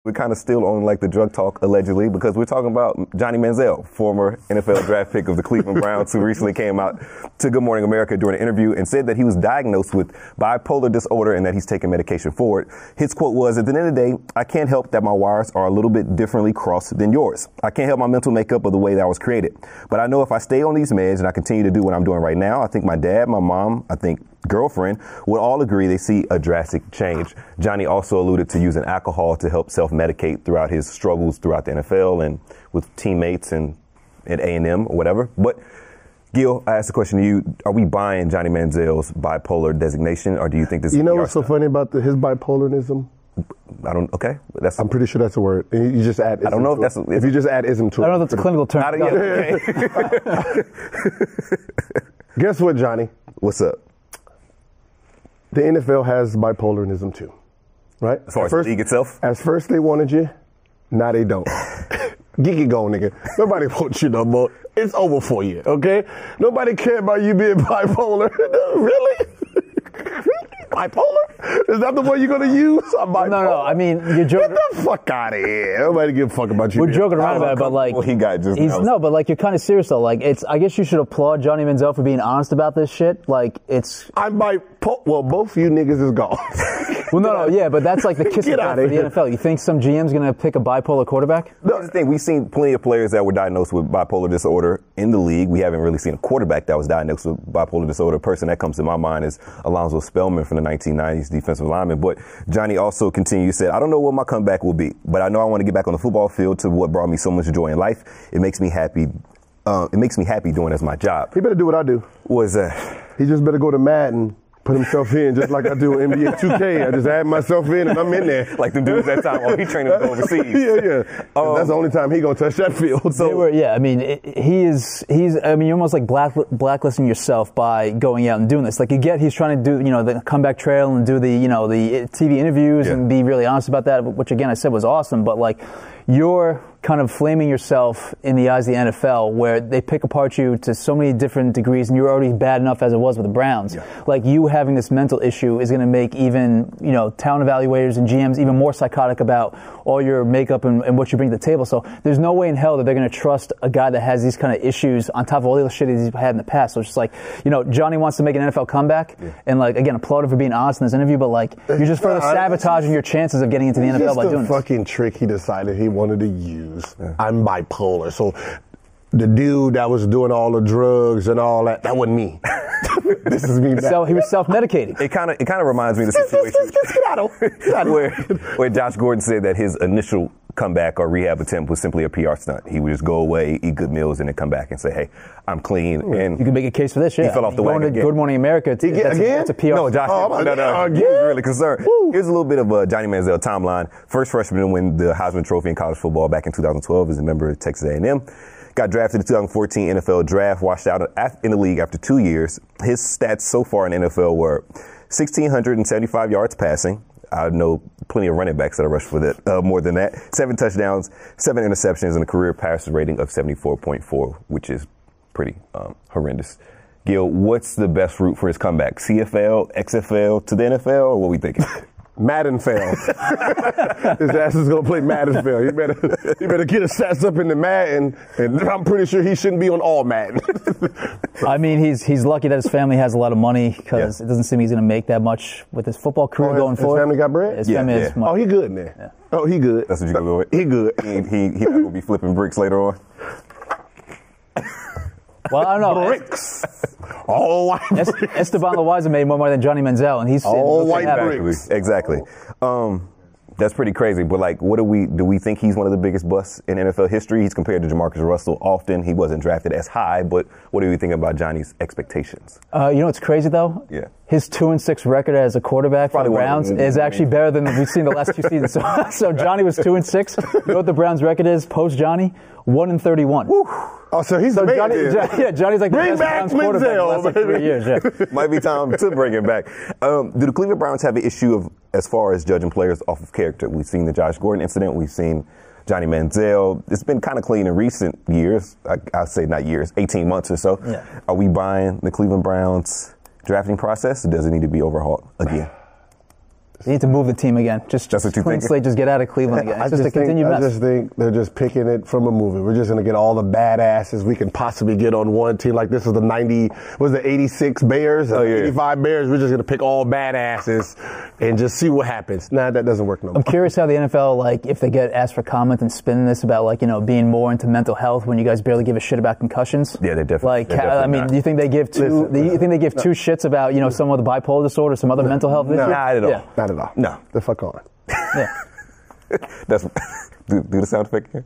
We're kind of still on like the drug talk, allegedly, because we're talking about Johnny Manziel, former NFL draft pick of the Cleveland Browns, who recently came out to Good Morning America during an interview and said that he was diagnosed with bipolar disorder and that he's taking medication for it. His quote was, "At the end of the day, I can't help that my wires are a little bit differently crossed than yours. I can't help my mental makeup of the way that I was created. But I know if I stay on these meds and I continue to do what I'm doing right now, I think my dad, my mom, I think girlfriend would all agree they see a drastic change." Johnny also alluded to using alcohol to help self-medicate throughout his struggles throughout the NFL and with teammates and at A&M or whatever. But Gil, I asked a question to you. Are we buying Johnny Manziel's bipolar designation, or do you think this is You know what's so funny about his bipolarism? I don't, okay. I'm pretty sure that's a word. And you just add ism. I don't know if that's if you just add ism to it. I don't know if that's a clinical term. Not yet. Okay. Guess what, Johnny? What's up? The NFL has bipolarism too, right? As far as the league itself? At first they wanted you, now they don't. Get it going, nigga. Nobody wants you no more. It's over for you, okay? Nobody care about you being bipolar. Really? Bipolar? Is that the one you're going to use? No. I mean, you're joking. Get the fuck out of here. Nobody give a fuck about you. We're joking around about it, but like, well, he got just now. No, but like, you're kind of serious though. Like, I guess you should applaud Johnny Manziel for being honest about this shit. Like, well, both you niggas is gone. Well, no, yeah, but that's like the kiss of death for the NFL. You think some GM's going to pick a bipolar quarterback? No, that's the thing. We've seen plenty of players that were diagnosed with bipolar disorder in the league. We haven't really seen a quarterback that was diagnosed with bipolar disorder. A person that comes to my mind is Alonzo Spellman from the 1990s, defensive lineman. But Johnny also continued, said, "I don't know what my comeback will be, but I know I want to get back on the football field to what brought me so much joy in life. It makes me happy. It makes me happy doing it as my job." He better do what I do. What is that? He just better go to Madden. Put himself in just like I do with NBA 2K. I just add myself in and I'm in there. Like them dudes that time, he training to go overseas. Yeah. That's the only time he gonna touch that field. So I mean, he's you're almost like blacklisting yourself by going out and doing this. Like he's trying to do, the comeback trail and do the TV interviews and be really honest about that, which again I said was awesome. But like, you're kind of flaming yourself in the eyes of the NFL, where they pick apart you to so many different degrees, and you're already bad enough as it was with the Browns. Yeah. Like, you having this mental issue is going to make even, talent evaluators and GMs even more psychotic about all your makeup and what you bring to the table. So there's no way in hell that they're going to trust a guy that has these kind of issues on top of all the other shit he's had in the past. So it's just like, Johnny wants to make an NFL comeback, and like, again, applaud him for being honest in this interview, but like, you're just further sabotaging your chances of getting into the NFL by doing this. It's a fucking trick he decided he wanted to use. Yeah. I'm bipolar. So the dude that was doing all the drugs and all that wasn't me. This is me. So he was self-medicating. It kind of reminds me of the situation where Josh Gordon said that his initial comeback or rehab attempt was simply a PR stunt. He would just go away, eat good meals, and then come back and say, "Hey, I'm clean." And you can make a case for this. Yeah, he fell off the wagon again. Good Morning America. That's a PR. No, Josh. He was really concerned. Here's a little bit of a Johnny Manziel timeline. First freshman to win the Heisman Trophy in college football back in 2012 as a member of Texas A&M. Got drafted in the 2014 NFL Draft, washed out in the league after 2 years. His stats so far in the NFL were 1,675 yards passing. I know plenty of running backs that are rushed for that, more than that. 7 touchdowns, 7 interceptions, and a career passer rating of 74.4, which is pretty horrendous. Gil, what's the best route for his comeback? CFL, XFL, to the NFL, or what are we thinking? Madden fail. His ass is gonna play Madden fail. He better get his stats up in the Madden, and I'm pretty sure he shouldn't be on all Madden. I mean, he's lucky that his family has a lot of money, because it doesn't seem he's gonna make that much with his football career going forward. His family got bread? His family has money. Oh, he good in there. Yeah. Oh, he good. That's what you gonna go with? He good. He not gonna be flipping bricks later on. Well, I don't know. Bricks. All white bricks. Esteban Loaiza made more money than Johnny Manziel, and he's all white bricks. Exactly. That's pretty crazy. But like, do we think he's one of the biggest busts in NFL history? He's compared to Jamarcus Russell often. He wasn't drafted as high, but what do you think about Johnny's expectations? What's crazy though? Yeah. His 2-6 record as a quarterback for the Browns is actually better than we've seen the last 2 seasons. So Johnny was 2-6. You know what the Browns' record is post Johnny? 1-31. Woo. Oh, so he's Johnny's like the best Browns quarterback in the last 3 years. Yeah. Might be time to bring him back. Do the Cleveland Browns have an issue of as far as judging players off of character? We've seen the Josh Gordon incident. We've seen Johnny Manziel. It's been kind of clean in recent years. I'll say not years, 18 months or so. Yeah. Are we buying the Cleveland Browns drafting process, or does it need to be overhauled again? They need to move the team again. Just That's what you clean think? slate, just get out of Cleveland again. It's just a continued I mess. just think they're just picking it from a movie. We're just going to get all the badasses we can possibly get on one team. Like this is the 86 Bears, 85 Bears. We're just going to pick all badasses and just see what happens. Nah, that doesn't work no more. I'm curious how the NFL, like, if they get asked for comment and spin this about, like, being more into mental health when you guys barely give a shit about concussions. Yeah, they definitely. Do you think they give two? Do you think they give two shits about some with bipolar disorder, some other mental health issue? Not at all. Yeah. Not at all. No. The fuck on. Yeah. That's do the sound effect here.